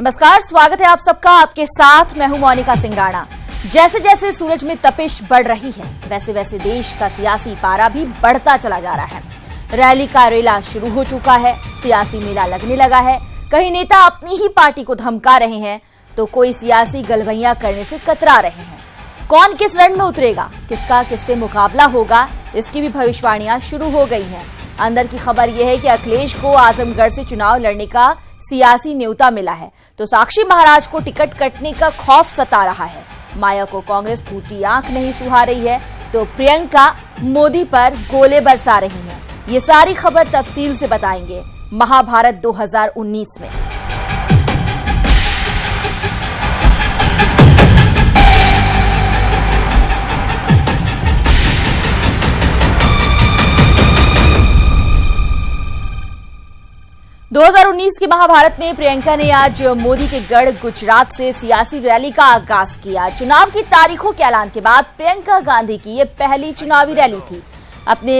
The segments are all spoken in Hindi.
नमस्कार, स्वागत है आप सबका। आपके साथ मैं हूं मोनिका सिंगाड़ा। जैसे जैसे सूरज में तपिश बढ़ रही है, वैसे वैसे देश का सियासी पारा भी बढ़ता चला जा रहा है। रैली का रेला शुरू हो चुका है, सियासी मेला लगने लगा है। कई नेता अपनी ही पार्टी को धमका रहे हैं, तो कोई सियासी गलबैया करने से कतरा रहे हैं। कौन किस रण में उतरेगा, किसका किससे मुकाबला होगा, इसकी भी भविष्यवाणियां शुरू हो गई हैं। अंदर की खबर यह है कि अखिलेश को आजमगढ़ से चुनाव लड़ने का सियासी न्योता मिला है, तो साक्षी महाराज को टिकट कटने का खौफ सता रहा है। माया को कांग्रेस फूटी आंख नहीं सुहा रही है, तो प्रियंका मोदी पर गोले बरसा रही हैं। ये सारी खबर तफसील से बताएंगे महाभारत 2019 में। 2019 के महाभारत में प्रियंका ने आज मोदी के गढ़ गुजरात से सियासी रैली का आगाज किया। चुनाव की तारीखों के ऐलान के बाद प्रियंका गांधी की ये पहली चुनावी रैली थी। अपने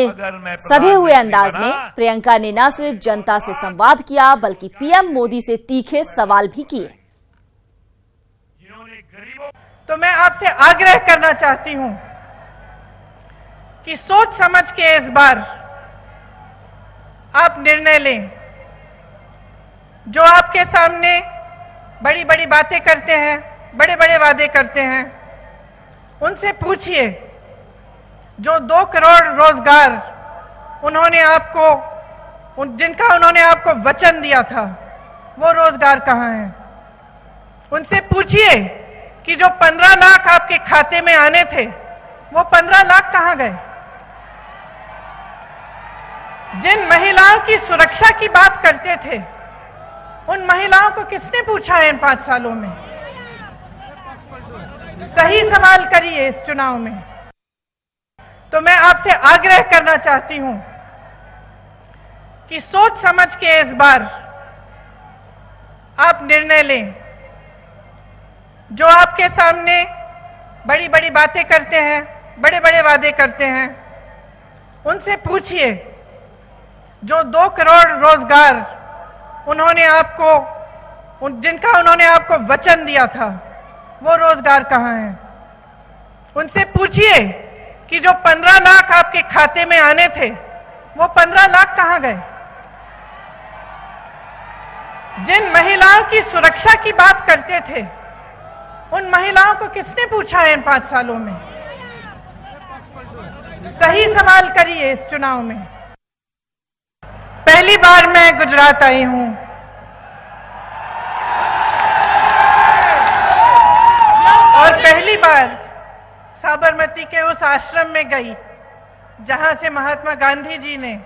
सधे हुए अंदाज में प्रियंका ने न सिर्फ जनता से संवाद किया, बल्कि पीएम मोदी से तीखे सवाल भी किए। तो मैं आपसे आग्रह करना चाहती हूं कि सोच समझ के इस बार आप निर्णय लें। जो आपके सामने बड़ी बड़ी बातें करते हैं, बड़े बड़े वादे करते हैं, उनसे पूछिए। जो 2 करोड़ रोजगार उन्होंने आपको जिनका उन्होंने आपको वचन दिया था, वो रोजगार कहां है? उनसे पूछिए कि जो 15 लाख आपके खाते में आने थे, वो 15 लाख कहां गए? जिन महिलाओं की सुरक्षा की बात करते थे, उन महिलाओं को किसने पूछा है इन 5 सालों में? सही सवाल करिए इस चुनाव में। तो मैं आपसे आग्रह करना चाहती हूं कि सोच समझ के इस बार आप निर्णय लें। जो आपके सामने बड़ी बड़ी बातें करते हैं, बड़े बड़े वादे करते हैं, उनसे पूछिए। जो 2 करोड़ रोजगार उन्होंने आपको जिनका उन्होंने आपको वचन दिया था, वो रोजगार कहां है? उनसे पूछिए कि जो 15 लाख आपके खाते में आने थे, वो 15 लाख कहां गए? जिन महिलाओं की सुरक्षा की बात करते थे, उन महिलाओं को किसने पूछा है इन 5 सालों में? सही सवाल करिए इस चुनाव में। पहली बार मैं गुजरात आई हूं और पहली बार साबरमती के उस आश्रम में गई जहां से महात्मा गांधी जी ने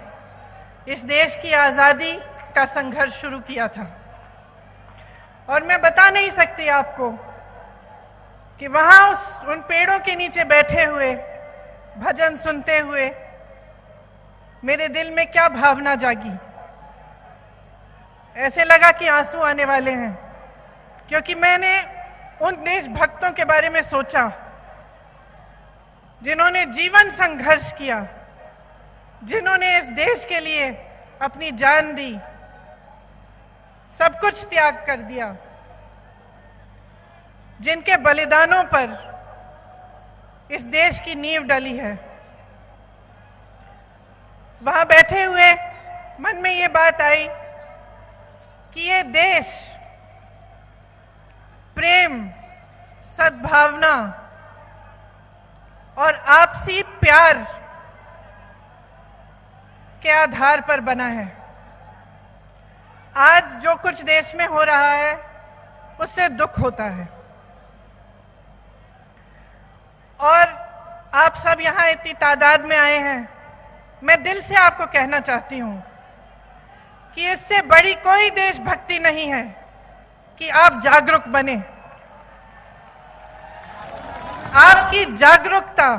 इस देश की आजादी का संघर्ष शुरू किया था। और मैं बता नहीं सकती आपको कि वहां उन पेड़ों के नीचे बैठे हुए, भजन सुनते हुए मेरे दिल में क्या भावना जागी। ऐसे लगा कि आंसू आने वाले हैं, क्योंकि मैंने उन देशभक्तों के बारे में सोचा जिन्होंने जीवन संघर्ष किया, जिन्होंने इस देश के लिए अपनी जान दी, सब कुछ त्याग कर दिया, जिनके बलिदानों पर इस देश की नींव डली है। वहां बैठे हुए मन में ये बात आई कि ये देश प्रेम, सद्भावना और आपसी प्यार के आधार पर बना है। आज जो कुछ देश में हो रहा है, उससे दुख होता है। और आप सब यहां इतनी तादाद में आए हैं, मैं दिल से आपको कहना चाहती हूं कि इससे बड़ी कोई देशभक्ति नहीं है कि आप जागरूक बने। आपकी जागरूकता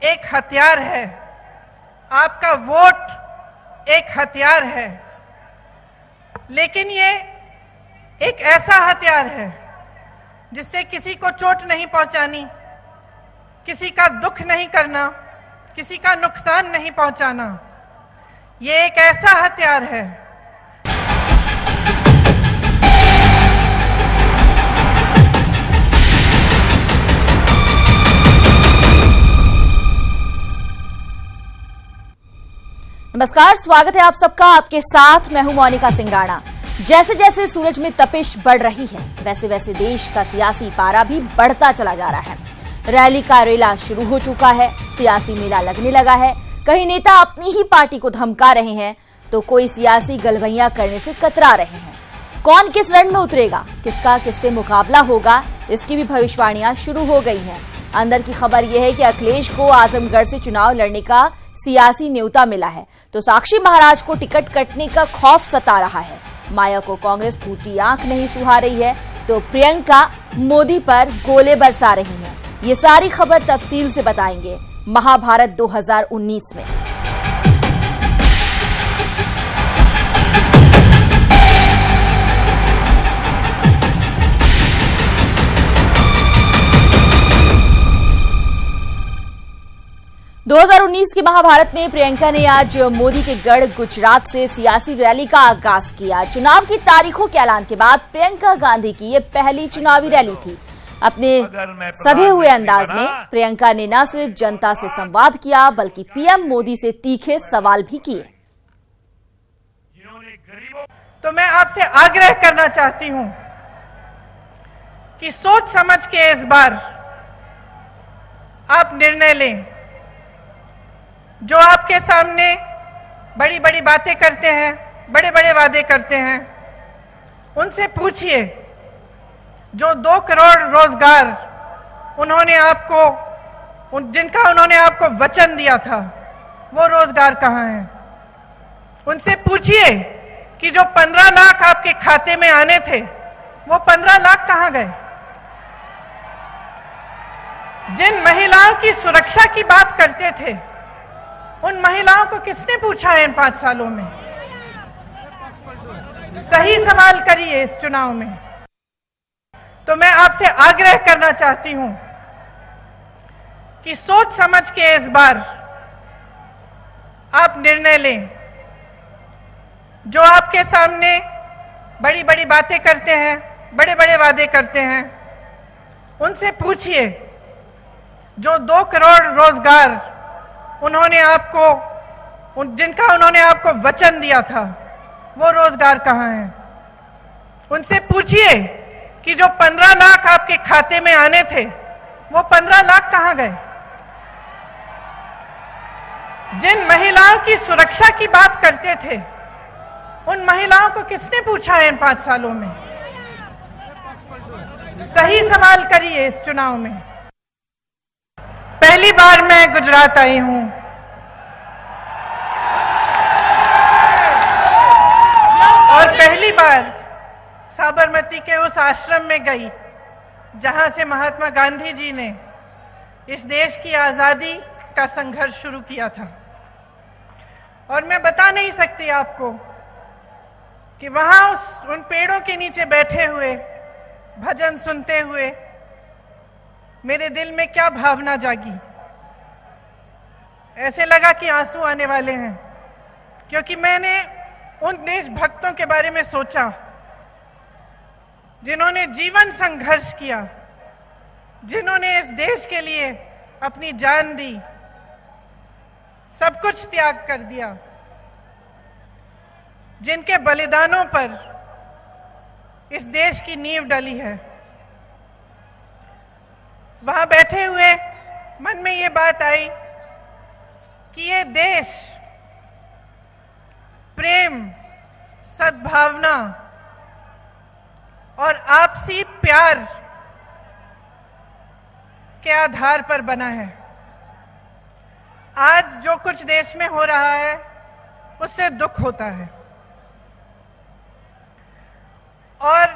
एक हथियार है, आपका वोट एक हथियार है, लेकिन ये एक ऐसा हथियार है जिससे किसी को चोट नहीं पहुंचानी, किसी का दुख नहीं करना, किसी का नुकसान नहीं पहुंचाना। ये एक ऐसा हथियार है नमस्कार, स्वागत है आप सबका। आपके साथ मैं हूं मोनिका सिंगाड़ा। जैसे जैसे सूरज में तपिश बढ़ रही है, वैसे वैसे देश का सियासी पारा भी बढ़ता चला जा रहा है। रैली का रेला शुरू हो चुका है, सियासी मेला लगने लगा है। कहीं नेता अपनी ही पार्टी को धमका रहे हैं, तो कोई सियासी गलबैया करने से कतरा रहे हैं। कौन किस रण में उतरेगा, किसका किससे मुकाबला होगा, इसकी भी भविष्यवाणियां शुरू हो गई हैं। अंदर की खबर यह है कि अखिलेश को आजमगढ़ से चुनाव लड़ने का सियासी न्योता मिला है, तो साक्षी महाराज को टिकट कटने का खौफ सता रहा है। माया को कांग्रेस फूटी आंख नहीं सुहा रही है, तो प्रियंका मोदी पर गोले बरसा रही हैं। ये सारी खबर तफसील से बताएंगे महाभारत 2019 में। दो 2019 के महाभारत में प्रियंका ने आज मोदी के गढ़ गुजरात से सियासी रैली का आगाज किया। चुनाव की तारीखों के ऐलान के बाद प्रियंका गांधी की ये पहली चुनावी रैली थी। अपने सधे हुए अंदाज में प्रियंका ने न सिर्फ जनता से संवाद किया, बल्कि पीएम मोदी से तीखे सवाल भी किए। तो मैं आपसे आग्रह करना चाहती हूं कि सोच समझ के इस बार आप निर्णय लें। जो आपके सामने बड़ी बड़ी बातें करते हैं, बड़े बड़े वादे करते हैं, उनसे पूछिए जो 2 करोड़ रोजगार उन्होंने आपको, जिनका उन्होंने आपको वचन दिया था, वो रोजगार कहाँ है। उनसे पूछिए कि जो 15 लाख आपके खाते में आने थे, वो 15 लाख कहाँ गए। जिन महिलाओं की सुरक्षा की बात करते थे, उन महिलाओं को किसने पूछा है इन 5 सालों में। सही सवाल करिए इस चुनाव में। तो मैं आपसे आग्रह करना चाहती हूं कि सोच समझ के इस बार आप निर्णय लें। जो आपके सामने बड़ी बड़ी बातें करते हैं, बड़े बड़े वादे करते हैं, उनसे पूछिए जो 2 करोड़ रोजगार उन्होंने आपको, जिनका उन्होंने आपको वचन दिया था, वो रोजगार कहाँ है। उनसे पूछिए कि जो 15 लाख आपके खाते में आने थे, वो 15 लाख कहाँ गए। जिन महिलाओं की सुरक्षा की बात करते थे, उन महिलाओं को किसने पूछा है इन 5 सालों में। सही सवाल करिए इस चुनाव में। पहली बार मैं गुजरात आई हूं और पहली बार साबरमती के उस आश्रम में गई जहां से महात्मा गांधी जी ने इस देश की आजादी का संघर्ष शुरू किया था। और मैं बता नहीं सकती आपको कि वहां उन पेड़ों के नीचे बैठे हुए, भजन सुनते हुए मेरे दिल में क्या भावना जागी। ऐसे लगा कि आंसू आने वाले हैं, क्योंकि मैंने उन देशभक्तों के बारे में सोचा जिन्होंने जीवन संघर्ष किया, जिन्होंने इस देश के लिए अपनी जान दी, सब कुछ त्याग कर दिया, जिनके बलिदानों पर इस देश की नींव डली है। वहां बैठे हुए मन में ये बात आई कि ये देश प्रेम, सद्भावना और आपसी प्यार के आधार पर बना है। आज जो कुछ देश में हो रहा है, उससे दुख होता है। और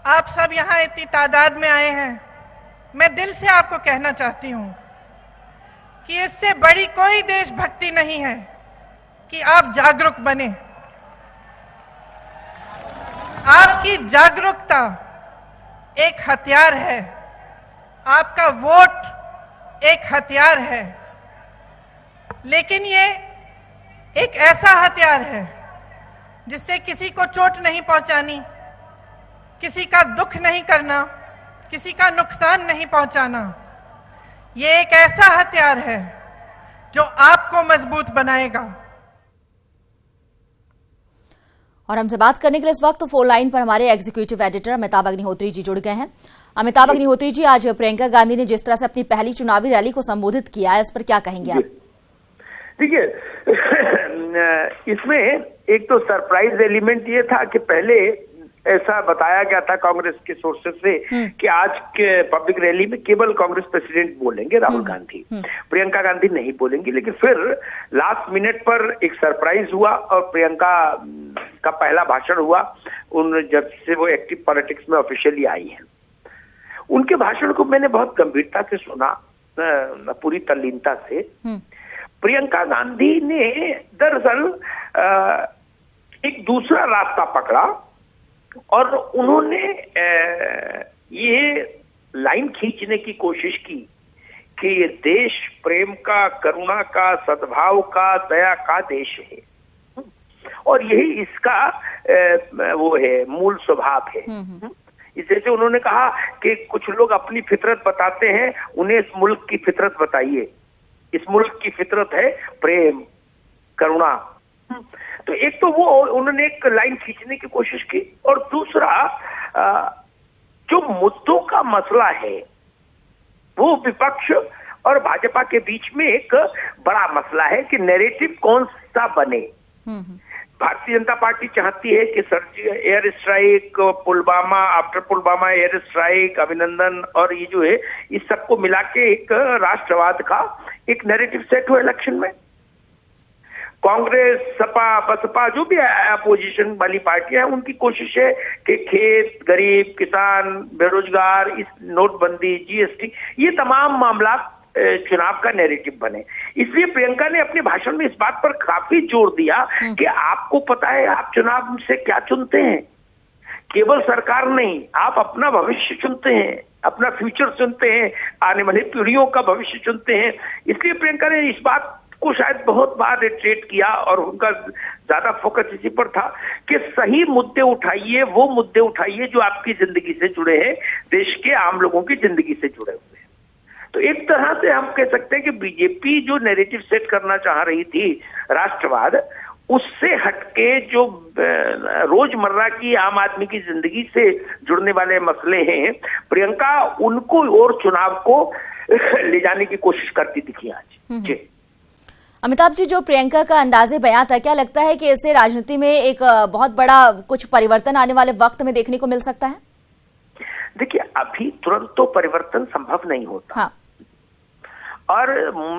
आप सब यहां इतनी तादाद में आए हैं, मैं दिल से आपको कहना चाहती हूं कि इससे बड़ी कोई देशभक्ति नहीं है कि आप जागरूक बने। आपकी जागरूकता एक हथियार है, आपका वोट एक हथियार है, लेकिन ये एक ऐसा हथियार है जिससे किसी को चोट नहीं पहुंचानी, किसी का दुख नहीं करना, किसी का नुकसान नहीं पहुंचाना। ये एक ऐसा हथियार है जो आपको मजबूत बनाएगा। और हमसे बात करने के लिए इस वक्त फोन लाइन पर हमारे एग्जीक्यूटिव एडिटर अमिताभ अग्निहोत्री जी जुड़ गए हैं। अमिताभ अग्निहोत्री जी, आज प्रियंका गांधी ने जिस तरह से अपनी पहली चुनावी रैली को संबोधित किया है, इस पर क्या कहेंगे आप? देखिए, इसमें एक तो सरप्राइज एलिमेंट ये था कि पहले ऐसा बताया गया था कांग्रेस के सोर्सेस से कि आज के पब्लिक रैली में केवल कांग्रेस प्रेसिडेंट बोलेंगे, राहुल गांधी, प्रियंका गांधी नहीं बोलेंगी। लेकिन फिर लास्ट मिनट पर एक सरप्राइज हुआ और प्रियंका का पहला भाषण हुआ उन जब से वो एक्टिव पॉलिटिक्स में ऑफिशियली आई है। उनके भाषण को मैंने बहुत गंभीरता से सुना, पूरी तल्लीनता से। प्रियंका गांधी ने दरअसल एक दूसरा रास्ता पकड़ा और उन्होंने ये लाइन खींचने की कोशिश की कि ये देश प्रेम का, करुणा का, सद्भाव का, दया का देश है और यही इसका वो है, मूल स्वभाव है। जैसे उन्होंने कहा कि कुछ लोग अपनी फितरत बताते हैं, उन्हें इस मुल्क की फितरत बताइए। इस मुल्क की फितरत है प्रेम, करुणा। तो एक तो वो उन्होंने एक लाइन खींचने की कोशिश की और दूसरा जो मुद्दों का मसला है वो विपक्ष और भाजपा के बीच में एक बड़ा मसला है कि नैरेटिव कौन सा बने। भारतीय जनता पार्टी चाहती है कि air strike, Pulwama, after Pulwama air strike, अभिनंदन और ये जो है इस सबको मिला के एक राष्ट्रवाद का एक नैरेटिव सेट हो इलेक्शन में। कांग्रेस, सपा, बसपा जो भी अपोजिशन वाली पार्टियां हैं उनकी कोशिश है कि खेत, गरीब, किसान, बेरोजगार, इस नोटबंदी, जीएसटी, ये तमाम मामला चुनाव का नैरेटिव बने। इसलिए प्रियंका ने अपने भाषण में इस बात पर काफी जोर दिया कि आपको पता है आप चुनाव से क्या चुनते हैं। केवल सरकार नहीं, आप अपना भविष्य चुनते हैं, अपना फ्यूचर चुनते हैं, आने वाली पीढ़ियों का भविष्य चुनते हैं। इसलिए प्रियंका ने इस बात को शायद बहुत बार रिट्रेट किया और उनका ज्यादा फोकस इसी पर था कि सही मुद्दे उठाइए, वो मुद्दे उठाइए जो आपकी जिंदगी से जुड़े हैं, देश के आम लोगों की जिंदगी से जुड़े हुए हैं। तो एक तरह से हम कह सकते हैं कि बीजेपी जो नैरेटिव सेट करना चाह रही थी राष्ट्रवाद, उससे हटके जो रोजमर्रा की आम आदमी की जिंदगी से जुड़ने वाले मसले हैं, प्रियंका उनको और चुनाव को ले जाने की कोशिश करती दिखी आज। जी अमिताभ जी, जो प्रियंका का अंदाजे बयां था, क्या लगता है कि इससे राजनीति में एक बहुत बड़ा कुछ परिवर्तन आने वाले वक्त में देखने को मिल सकता है? देखिए, अभी तुरंत तो परिवर्तन संभव नहीं होता। हाँ। और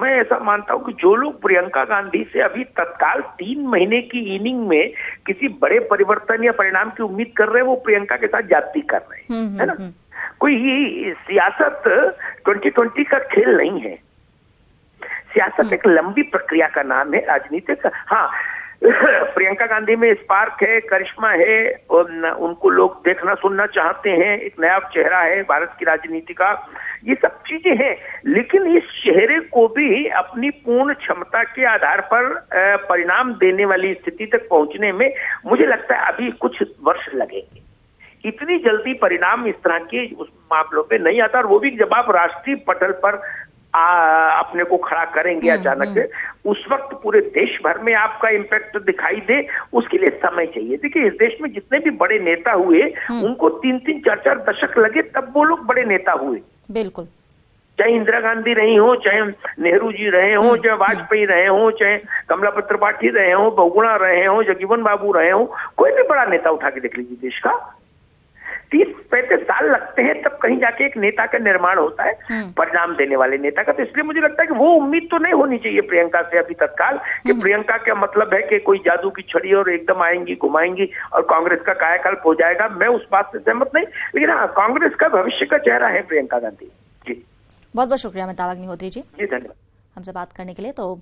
मैं ऐसा मानता हूं कि जो लोग प्रियंका गांधी से अभी तत्काल 3 महीने की इनिंग में किसी बड़े परिवर्तन या परिणाम की उम्मीद कर रहे हैं, वो प्रियंका के साथ जाती कर रहे हैं, है ना। कोई सियासत 2020 का खेल नहीं है। सियासत एक लंबी प्रक्रिया का नाम है, राजनीतिक। हाँ, प्रियंका गांधी में स्पार्क है, करिश्मा है, उनको लोग देखना सुनना चाहते हैं, एक नया चेहरा है भारत की राजनीति का, ये सब चीजें हैं। लेकिन इस चेहरे को भी अपनी पूर्ण क्षमता के आधार पर परिणाम देने वाली स्थिति तक पहुंचने में मुझे लगता है अभी कुछ वर्ष लगेंगे। इतनी जल्दी परिणाम इस तरह के उस मामलों पे नहीं आता, और वो भी जब आप राष्ट्रीय पटल पर अपने को खड़ा करेंगे अचानक से, उस वक्त पूरे देश भर में आपका इम्पैक्ट दिखाई दे, उसके लिए समय चाहिए। देखिए, इस देश में जितने भी बड़े नेता हुए उनको 3-3, 4-4 दशक लगे, तब वो लोग बड़े नेता हुए। बिल्कुल। चाहे इंदिरा गांधी रही हो, चाहे नेहरू जी रहे हो, चाहे वाजपेयी रहे हो, चाहे कमला त्रिपाठी रहे हो, बहुगुणा रहे हो, जगजीवन बाबू रहे हो, कोई भी बड़ा नेता उठा के देख लीजिए देश का, 30-35 साल लगते हैं तब कहीं जाके एक नेता का निर्माण होता है, परिणाम देने वाले नेता का। तो इसलिए मुझे लगता है कि वो उम्मीद तो नहीं होनी चाहिए प्रियंका से अभी तत्काल कि प्रियंका का मतलब है कि कोई जादू की छड़ी और एकदम आएंगी, घुमाएंगी और कांग्रेस का कायाकल्प हो जाएगा। मैं उस बात से सहमत नहीं, लेकिन हाँ, कांग्रेस का भविष्य का चेहरा है प्रियंका गांधी। जी, बहुत बहुत शुक्रिया अमिताभ अग्निहोत्री जी, धन्यवाद हमसे बात करने के लिए। तो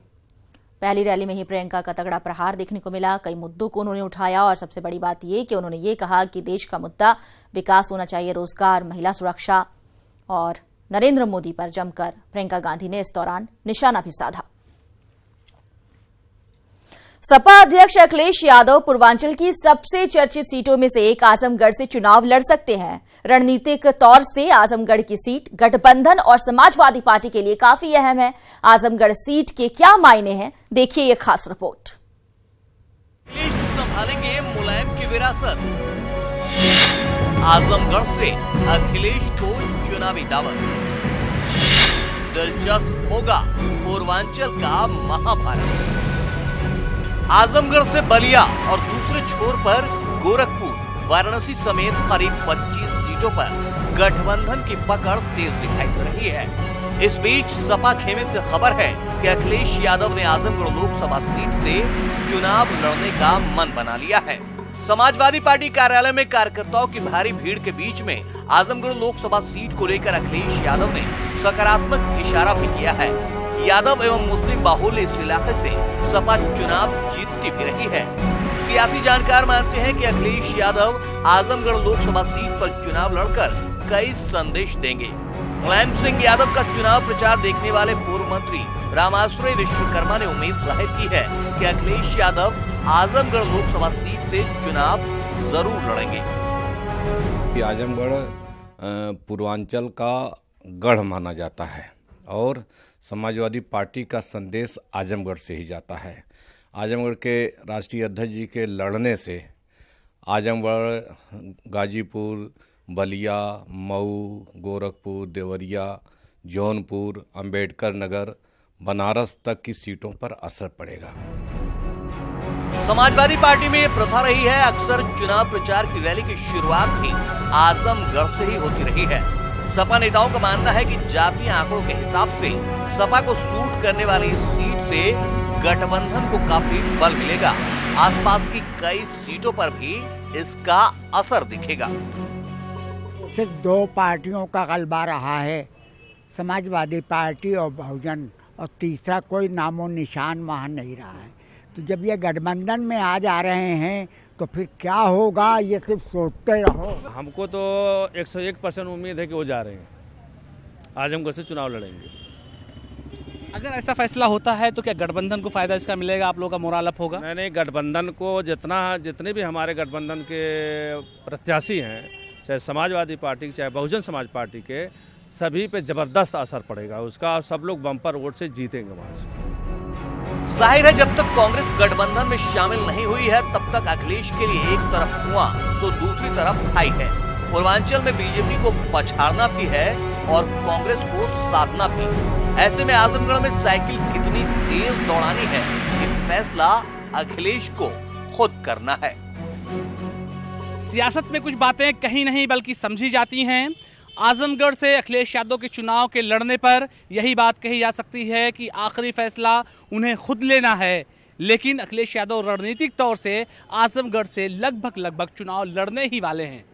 पहली रैली में ही प्रियंका का तगड़ा प्रहार देखने को मिला, कई मुद्दों को उन्होंने उठाया और सबसे बड़ी बात ये कि उन्होंने ये कहा कि देश का मुद्दा विकास होना चाहिए, रोजगार, महिला सुरक्षा, और नरेंद्र मोदी पर जमकर प्रियंका गांधी ने इस दौरान निशाना भी साधा। सपा अध्यक्ष अखिलेश यादव पूर्वांचल की सबसे चर्चित सीटों में से एक आजमगढ़ से चुनाव लड़ सकते हैं। रणनीतिक तौर से आजमगढ़ की सीट गठबंधन और समाजवादी पार्टी के लिए काफी अहम है। आजमगढ़ सीट के क्या मायने हैं, देखिए ये खास रिपोर्ट। संभालेंगे मुलायम की विरासत। आजमगढ़ से अखिलेश को चुनावी दावत। दिलचस्प होगा पूर्वांचल का महाभारत। आजमगढ़ से बलिया और दूसरे छोर पर गोरखपुर, वाराणसी समेत करीब 25 सीटों पर गठबंधन की पकड़ तेज दिखाई दे रही है। इस बीच सपा खेमे से खबर है कि अखिलेश यादव ने आजमगढ़ लोकसभा सीट से चुनाव लड़ने का मन बना लिया है। समाजवादी पार्टी कार्यालय में कार्यकर्ताओं की भारी भीड़ के बीच में आजमगढ़ लोकसभा सीट को लेकर अखिलेश यादव ने सकारात्मक इशारा भी किया है। यादव एवं मुस्लिम बाहुल्य इस इलाके से सपा चुनाव जीतती भी रही है। सियासी जानकार मानते हैं कि अखिलेश यादव आजमगढ़ लोकसभा सीट पर चुनाव लड़कर कई संदेश देंगे। मुलायम सिंह यादव का चुनाव प्रचार देखने वाले पूर्व मंत्री रामाश्रय विश्वकर्मा ने उम्मीद जाहिर की है कि अखिलेश यादव आजमगढ़ लोकसभा सीट से चुनाव जरूर लड़ेंगे। आजमगढ़ पूर्वांचल का गढ़ माना जाता है और समाजवादी पार्टी का संदेश आजमगढ़ से ही जाता है। आजमगढ़ के राष्ट्रीय अध्यक्ष जी के लड़ने से आजमगढ़, गाजीपुर, बलिया, मऊ, गोरखपुर, देवरिया, जौनपुर, अंबेडकर नगर, बनारस तक की सीटों पर असर पड़ेगा। समाजवादी पार्टी में ये प्रथा रही है, अक्सर चुनाव प्रचार की रैली की शुरुआत भी आजमगढ़ से ही होती रही है। सपा नेताओं का मानना है कि जातीय आंकड़ों के हिसाब से सपा को सूट करने वाली इस सीट से गठबंधन को काफी बल मिलेगा। आसपास की कई सीटों पर भी इसका असर दिखेगा। सिर्फ दो पार्टियों का गलबा रहा है, समाजवादी पार्टी और बहुजन, और तीसरा कोई नामो निशान वहाँ नहीं रहा है। तो जब ये गठबंधन में आ जा रहे हैं तो फिर क्या होगा, ये सिर्फ सोचते रहो। हमको तो 101% उम्मीद है कि वो जा रहे हैं, आजमगढ़ से चुनाव लड़ेंगे। अगर ऐसा फैसला होता है तो क्या गठबंधन को फायदा इसका मिलेगा, आप लोगों का मोराल अप होगा? नहीं, गठबंधन को जितने भी हमारे गठबंधन के प्रत्याशी हैं, चाहे समाजवादी पार्टी चाहे बहुजन समाज पार्टी के, सभी पे जबरदस्त असर पड़ेगा उसका। सब लोग बम्पर वोट से जीतेंगे वहां से। जाहिर है, जब तक कांग्रेस गठबंधन में शामिल नहीं हुई है तब तक अखिलेश के लिए एक तरफ कुआं तो दूसरी तरफ खाई है। पूर्वांचल में बीजेपी को पछाड़ना भी है और कांग्रेस को साधना भी। ऐसे में आजमगढ़ में साइकिल कितनी तेज दौड़ानी है, ये फैसला अखिलेश को खुद करना है। सियासत में कुछ बातें कहीं नहीं बल्कि समझी जाती हैं। आजमगढ़ से अखिलेश यादव के चुनाव के लड़ने पर यही बात कही जा सकती है कि आखिरी फैसला उन्हें खुद लेना है। लेकिन अखिलेश यादव रणनीतिक तौर से आजमगढ़ से लगभग चुनाव लड़ने ही वाले हैं।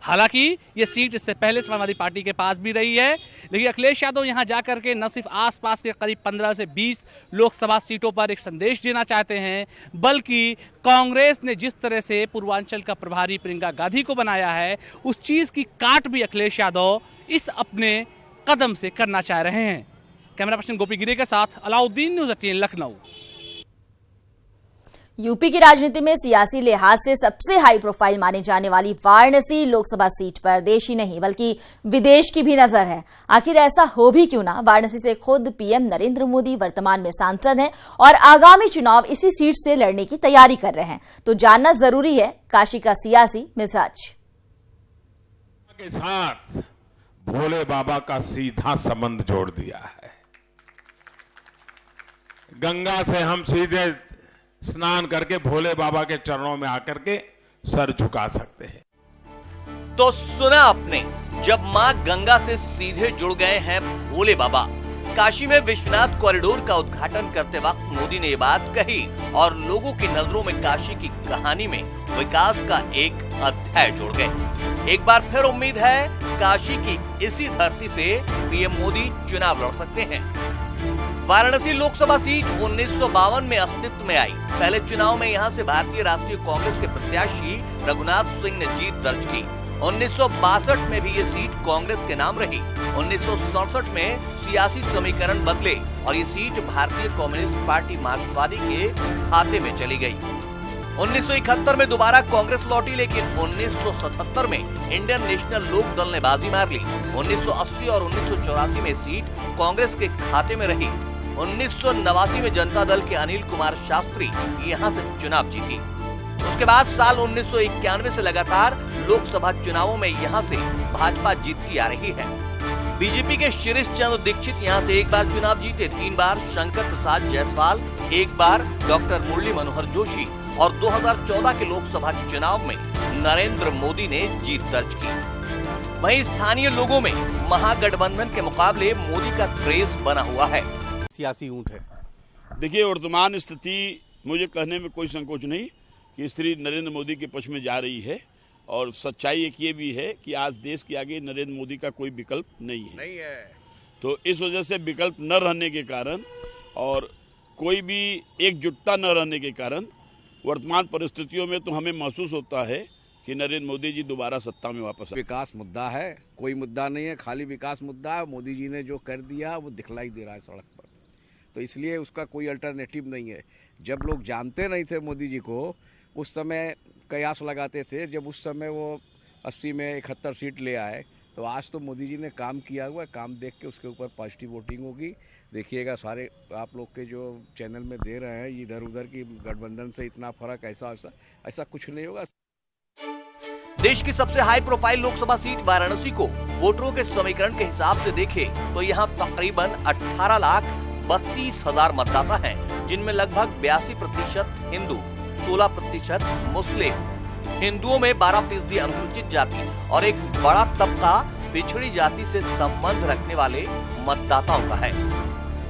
हालांकि ये सीट इससे पहले समाजवादी पार्टी के पास भी रही है, लेकिन अखिलेश यादव यहां जाकर के न सिर्फ आसपास के करीब 15 से 20 लोकसभा सीटों पर एक संदेश देना चाहते हैं, बल्कि कांग्रेस ने जिस तरह से पूर्वांचल का प्रभारी प्रियंका गांधी को बनाया है, उस चीज की काट भी अखिलेश यादव इस अपने कदम से करना चाह रहे हैं। कैमरा पर्सन गोपी गिरे के साथ अलाउद्दीन, न्यूज़ 18 लखनऊ। यूपी की राजनीति में सियासी लिहाज से सबसे हाई प्रोफाइल मानी जाने वाली वाराणसी लोकसभा सीट पर देश ही नहीं बल्कि विदेश की भी नजर है। आखिर ऐसा हो भी क्यों ना, वाराणसी से खुद पीएम नरेंद्र मोदी वर्तमान में सांसद हैं और आगामी चुनाव इसी सीट से लड़ने की तैयारी कर रहे हैं। तो जानना जरूरी है काशी का सियासी मिजाज। के साथ भोले बाबा का सीधा संबंध जोड़ दिया है। गंगा से हम सीधे स्नान करके भोले बाबा के चरणों में आकर के सर झुका सकते हैं। तो सुना आपने, जब मां गंगा से सीधे जुड़ गए हैं भोले बाबा। काशी में विश्वनाथ कॉरिडोर का उद्घाटन करते वक्त मोदी ने ये बात कही और लोगों की नजरों में काशी की कहानी में विकास का एक अध्याय जोड़ गए। एक बार फिर उम्मीद है काशी की इसी धरती से पीएम मोदी चुनाव लड़ सकते हैं। वाराणसी लोकसभा सीट 1952 में अस्तित्व में आई। पहले चुनाव में यहां से भारतीय राष्ट्रीय कांग्रेस के प्रत्याशी रघुनाथ सिंह ने जीत दर्ज की। 1962 में भी ये सीट कांग्रेस के नाम रही। 1967 में सियासी समीकरण बदले और ये सीट भारतीय कम्युनिस्ट पार्टी मार्क्सवादी के खाते में चली गई। 1971 में दोबारा कांग्रेस लौटी, लेकिन 1977 में इंडियन नेशनल लोक दल ने बाजी मार ली। 1980 और 1984 में सीट कांग्रेस के खाते में रही। 1989 में जनता दल के अनिल कुमार शास्त्री यहां से चुनाव जीती। उसके बाद साल 1991 से लगातार लोकसभा चुनावों में यहां से भाजपा जीतती आ रही है। बीजेपी के शिरीष चंद्र दीक्षित यहां से एक बार चुनाव जीते, 3 बार शंकर प्रसाद जायसवाल, एक बार डॉक्टर मुरली मनोहर जोशी और 2014 के लोकसभा चुनाव में नरेंद्र मोदी ने जीत दर्ज की। वहीं स्थानीय लोगों में महागठबंधन के मुकाबले मोदी का क्रेज बना हुआ है। सियासी ऊंट है। देखिए, वर्तमान स्थिति मुझे कहने में कोई संकोच नहीं कि श्री नरेंद्र मोदी के पक्ष में जा रही है, और सच्चाई एक ये भी है कि आज देश के आगे नरेंद्र मोदी का कोई विकल्प नहीं है। तो इस वजह से विकल्प न रहने के कारण और कोई भी एकजुटता न रहने के कारण वर्तमान परिस्थितियों में तो हमें महसूस होता है कि नरेंद्र मोदी जी दोबारा सत्ता में वापस आए। विकास मुद्दा है, कोई मुद्दा नहीं है, खाली विकास मुद्दा है। मोदी जी ने जो कर दिया वो दिखलाई दे रहा है सड़क पर, तो इसलिए उसका कोई अल्टरनेटिव नहीं है। जब लोग जानते नहीं थे मोदी जी को, उस समय कयास लगाते थे, जब उस समय वो 80 में 71 सीट ले आए, तो आज तो मोदी जी ने काम किया हुआ है। काम देख के उसके ऊपर पॉजिटिव वोटिंग होगी। देखिएगा, सारे आप लोग के जो चैनल में दे रहे हैं इधर उधर की गठबंधन से इतना फर्क, ऐसा कुछ नहीं होगा। देश की सबसे high profile Lok Sabha seat Varanasi को वोटरों के समीकरण के हिसाब से देखें तो यहाँ तकरीबन 18,32,000 मतदाता हैं, जिनमें लगभग 82% हिंदू, 16% मुस्लिम। हिंदुओं में 12% अनुसूचित जाति और एक बड़ा तबका पिछड़ी जाति से संबंध रखने वाले मतदाताओं का है।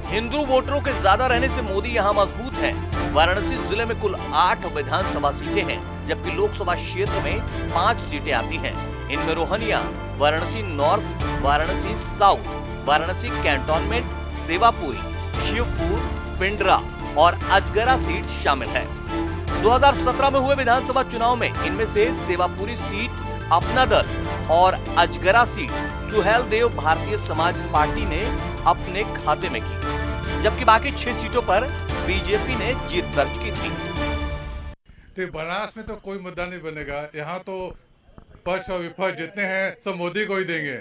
हिंदू वोटरों के ज्यादा रहने से मोदी यहाँ मजबूत है। वाराणसी जिले में कुल 8 विधानसभा सीटें हैं, जबकि लोकसभा क्षेत्र में 5 सीटें आती हैं। इनमें Rohaniya, Varanasi north, Varanasi south, Varanasi cantonment, Sevapuri, Shivpur, Pindra और अजगरा सीट शामिल है। 2017 में हुए विधानसभा चुनाव में इनमें से सेवापुरी सीट अपना दल और अजगरा सीट सुहेलदेव भारतीय समाज पार्टी ने अपने खाते में की, जबकि बाकी 6 सीटों पर बीजेपी ने जीत दर्ज की थी। तो बनारस में तो कोई मुद्दा नहीं बनेगा। यहाँ तो पक्ष और विपक्ष जितने हैं सब मोदी को ही देंगे,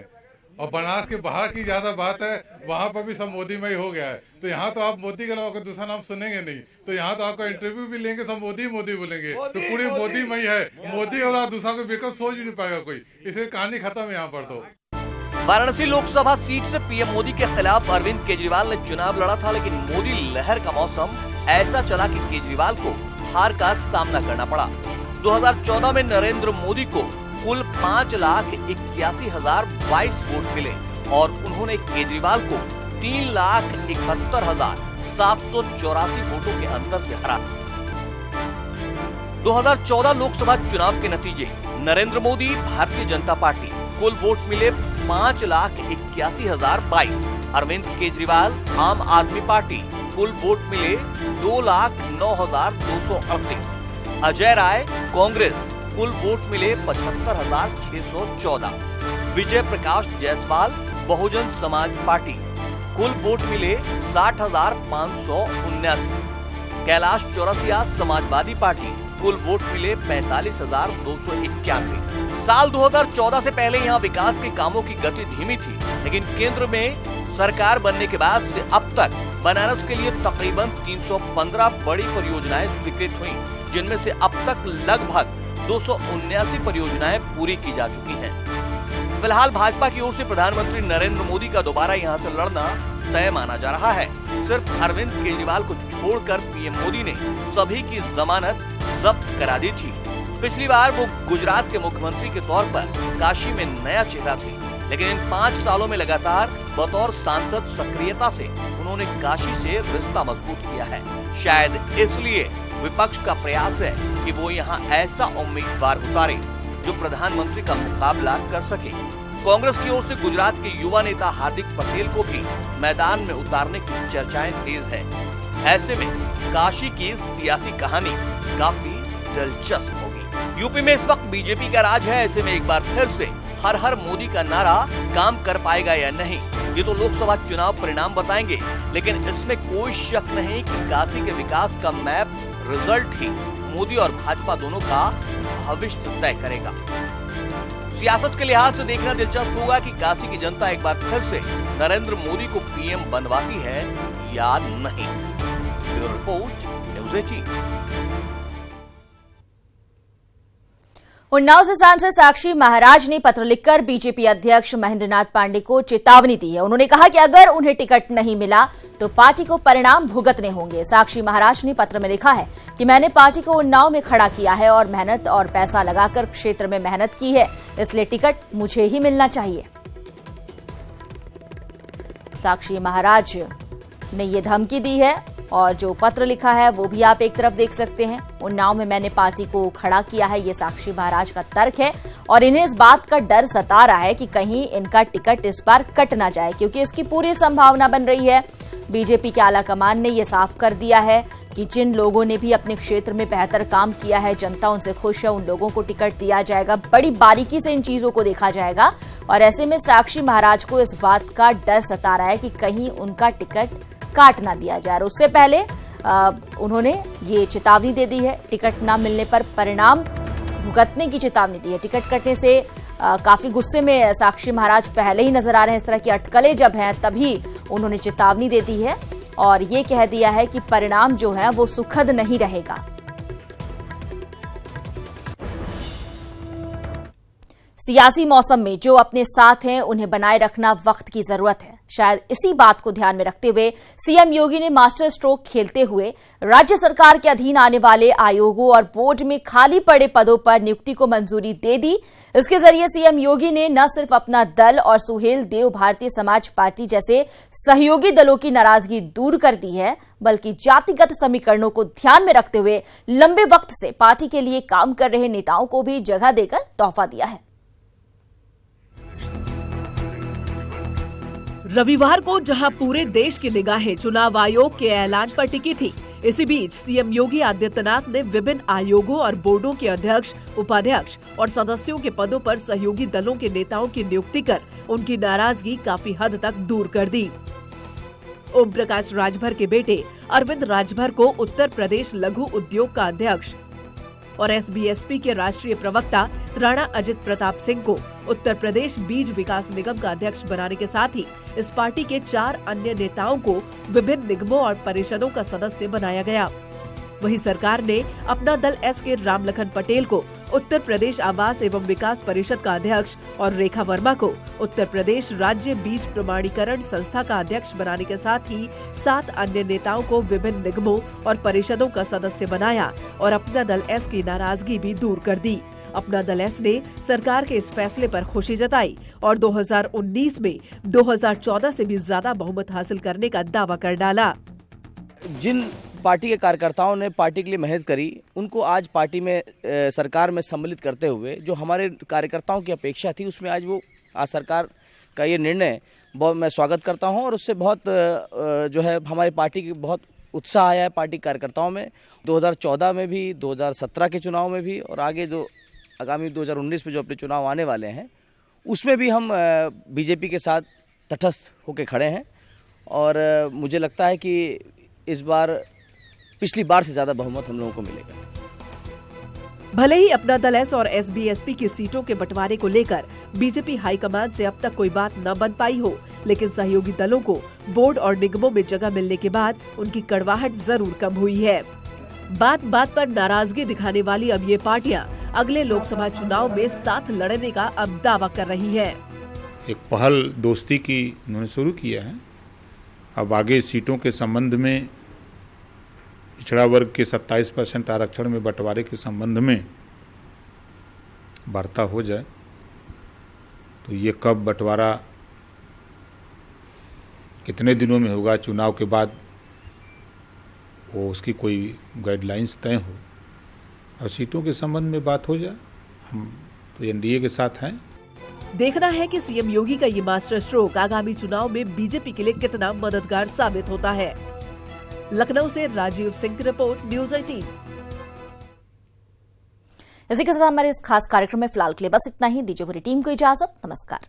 और बनारस के बाहर की ज्यादा बात है, वहाँ पर भी सब मोदी में ही हो गया है। तो यहाँ तो आप मोदी के अलावा कोई दूसरा नाम सुनेंगे नहीं। तो यहाँ तो आपका इंटरव्यू भी लेंगे, सब मोदी मोदी बोलेंगे। तो पूरी मोदी में ही है, मोदी और दूसरा कोई विकल्प सोच ही नहीं पाएगा कोई। इसलिए कहानी खत्म है यहाँ पर। तो वाराणसी लोकसभा सीट से पीएम मोदी के खिलाफ अरविंद केजरीवाल ने चुनाव लड़ा था, लेकिन मोदी लहर का मौसम ऐसा चला कि केजरीवाल को हार का सामना करना पड़ा। 2014 में नरेंद्र मोदी को कुल 5,81,022 वोट मिले और उन्होंने केजरीवाल को 3,71,784 वोटों के अंतर से हरा। 2014 लोकसभा चुनाव के नतीजे: नरेंद्र मोदी भारतीय जनता पार्टी, कुल वोट मिले 5,81,022। अरविंद केजरीवाल आम आदमी पार्टी, कुल वोट मिले 2,09,238। अजय राय कांग्रेस, कुल वोट मिले 75,614। विजय प्रकाश जायसवाल बहुजन समाज पार्टी, कुल वोट मिले 60,579। कैलाश चौरसिया समाजवादी पार्टी, कुल वोट मिले 45,291। साल 2014 से पहले यहाँ विकास के कामों की गति धीमी थी, लेकिन केंद्र में सरकार बनने के बाद से अब तक बनारस के लिए तकरीबन 315 बड़ी परियोजनाएं स्वीकृत हुई, जिनमें से अब तक लगभग 279 परियोजनाएं पूरी की जा चुकी हैं। फिलहाल भाजपा की ओर से प्रधानमंत्री नरेंद्र मोदी का दोबारा यहां से लड़ना तय माना जा रहा है। सिर्फ अरविंद केजरीवाल को छोड़कर पीएम मोदी ने सभी की जमानत जब्त करा दी थी। पिछली बार वो गुजरात के मुख्यमंत्री के तौर पर काशी में नया चेहरा थे, लेकिन इन 5 सालों में लगातार बतौर सांसद सक्रियता से उन्होंने काशी से रिश्ता मजबूत किया है। शायद इसलिए विपक्ष का प्रयास है कि वो यहाँ ऐसा उम्मीदवार उतारे जो प्रधानमंत्री का मुकाबला कर सके। कांग्रेस की ओर से गुजरात के युवा नेता हार्दिक पटेल को भी मैदान में उतारने की चर्चाएं तेज है। ऐसे में काशी की सियासी कहानी काफी दिलचस्प होगी। यूपी में इस वक्त बीजेपी का राज है। ऐसे में एक बार फिर से हर हर मोदी का नारा काम कर पाएगा या नहीं, ये तो लोकसभा चुनाव परिणाम बताएंगे, लेकिन इसमें कोई शक नहीं कि काशी के विकास का मैप रिजल्ट ही मोदी और भाजपा दोनों का भविष्य तय करेगा। सियासत के लिहाज से देखना दिलचस्प होगा कि काशी की जनता एक बार फिर से नरेंद्र मोदी को पीएम बनवाती है या नहीं। Bureau report, news 18। उन्नाव से सांसद साक्षी महाराज ने पत्र लिखकर बीजेपी अध्यक्ष महेंद्र नाथ पांडे को चेतावनी दी है। उन्होंने कहा कि अगर उन्हें टिकट नहीं मिला तो पार्टी को परिणाम भुगतने होंगे। साक्षी महाराज ने पत्र में लिखा है कि मैंने पार्टी को उन्नाव में खड़ा किया है और मेहनत और पैसा लगाकर क्षेत्र में मेहनत की है, इसलिए टिकट मुझे ही मिलना चाहिए। साक्षी महाराज ने ये धमकी दी है और जो पत्र लिखा है वो भी आप एक तरफ देख सकते हैं। उन्नाव में मैंने पार्टी को खड़ा किया है, ये साक्षी महाराज का तर्क है और इन्हें इस बात का डर सता रहा है कि कहीं इनका टिकट इस बार कट ना जाए, क्योंकि इसकी पूरी संभावना बन रही है। बीजेपी के आला कमान ने ये साफ कर दिया है कि जिन लोगों ने भी अपने क्षेत्र में बेहतर काम किया है, जनता उनसे खुश है, उन लोगों को टिकट दिया जाएगा। बड़ी बारीकी से इन चीजों को देखा जाएगा और ऐसे में साक्षी महाराज को इस बात का डर सता रहा है कि कहीं उनका टिकट काट ना दिया जाए। उससे पहले उन्होंने ये चेतावनी दे दी है, टिकट ना मिलने पर परिणाम भुगतने की चेतावनी दी है। टिकट कटने से काफी गुस्से में साक्षी महाराज पहले ही नजर आ रहे हैं। इस तरह की अटकलें जब हैं तभी उन्होंने चेतावनी दे दी है और ये कह दिया है कि परिणाम जो है वो सुखद नहीं रहेगा। सियासी मौसम में जो अपने साथ हैं उन्हें बनाए रखना वक्त की जरूरत है। शायद इसी बात को ध्यान में रखते हुए सीएम योगी ने मास्टर स्ट्रोक खेलते हुए राज्य सरकार के अधीन आने वाले आयोगों और बोर्ड में खाली पड़े पदों पर नियुक्ति को मंजूरी दे दी। इसके जरिए सीएम योगी ने न सिर्फ अपना दल और सुहेल देव भारतीय समाज पार्टी जैसे सहयोगी दलों की नाराजगी दूर कर दी है, बल्कि जातिगत समीकरणों को ध्यान में रखते हुए लंबे वक्त से पार्टी के लिए काम कर रहे नेताओं को भी जगह देकर तोहफा दिया है। रविवार को जहां पूरे देश की निगाहें चुनाव आयोग के ऐलान पर टिकी थी, इसी बीच सीएम योगी आदित्यनाथ ने विभिन्न आयोगों और बोर्डों के अध्यक्ष, उपाध्यक्ष और सदस्यों के पदों पर सहयोगी दलों के नेताओं की नियुक्ति कर उनकी नाराजगी काफी हद तक दूर कर दी। ओम प्रकाश राजभर के बेटे अरविंद राजभर को उत्तर प्रदेश लघु उद्योग का अध्यक्ष और एसबीएसपी के राष्ट्रीय प्रवक्ता राणा अजित प्रताप सिंह को उत्तर प्रदेश बीज विकास निगम का अध्यक्ष बनाने के साथ ही इस पार्टी के 4 अन्य नेताओं को विभिन्न निगमों और परिषदों का सदस्य बनाया गया। वहीं सरकार ने अपना दल एसके रामलखन पटेल को उत्तर प्रदेश आवास एवं विकास परिषद का अध्यक्ष और रेखा वर्मा को उत्तर प्रदेश राज्य बीज प्रमाणीकरण संस्था का अध्यक्ष बनाने के साथ ही 7 अन्य नेताओं को विभिन्न निगमों और परिषदों का सदस्य बनाया और अपना दल एस की नाराजगी भी दूर कर दी। अपना दल एस ने सरकार के इस फैसले पर खुशी जताई और 2019 में 2014 से भी ज्यादा बहुमत हासिल करने का दावा कर डाला। जिन पार्टी के कार्यकर्ताओं ने पार्टी के लिए मेहनत करी, उनको आज पार्टी में सरकार में सम्मिलित करते हुए जो हमारे कार्यकर्ताओं की अपेक्षा थी, उसमें आज सरकार का ये निर्णय बहुत मैं स्वागत करता हूं और उससे बहुत जो है हमारी पार्टी की बहुत उत्साह आया है पार्टी कार्यकर्ताओं में। 2014 में भी, 2017 के चुनाव में भी और आगे जो आगामी 2019 में जो अपने चुनाव आने वाले हैं उसमें भी हम बीजेपी के साथ तटस्थ होकर खड़े हैं और मुझे लगता है कि इस बार पिछली बार से ज्यादा बहुमत हम लोगों को मिलेगा। भले ही अपना दल एस और एसबीएसपी की सीटों के बंटवारे को लेकर बीजेपी हाईकमान से अब तक कोई बात न बन पाई हो, लेकिन सहयोगी दलों को बोर्ड और निगमों में जगह मिलने के बाद उनकी कड़वाहट जरूर कम हुई है। बात बात पर नाराजगी दिखाने वाली अब ये पार्टियां अगले लोकसभा चुनाव में साथ लड़ने का अब दावा कर रही है। एक पहल दोस्ती की उन्होंने शुरू किया है। अब आगे सीटों के संबंध में पिछड़ा वर्ग के 27% आरक्षण में बंटवारे के संबंध में वार्ता हो जाए तो ये कब बंटवारा कितने दिनों में होगा, चुनाव के बाद वो उसकी कोई गाइडलाइंस तय हो और सीटों के संबंध में बात हो जाए। हम तो एनडीए के साथ हैं। देखना है कि सीएम योगी का ये मास्टर स्ट्रोक आगामी चुनाव में बीजेपी के लिए कितना मददगार साबित होता है। लखनऊ से राजीव सिंह की रिपोर्ट, न्यूज़ 18। इसी के साथ हमारे इस खास कार्यक्रम में फिलहाल के लिए बस इतना ही। दीजिए पूरी टीम को इजाजत। नमस्कार।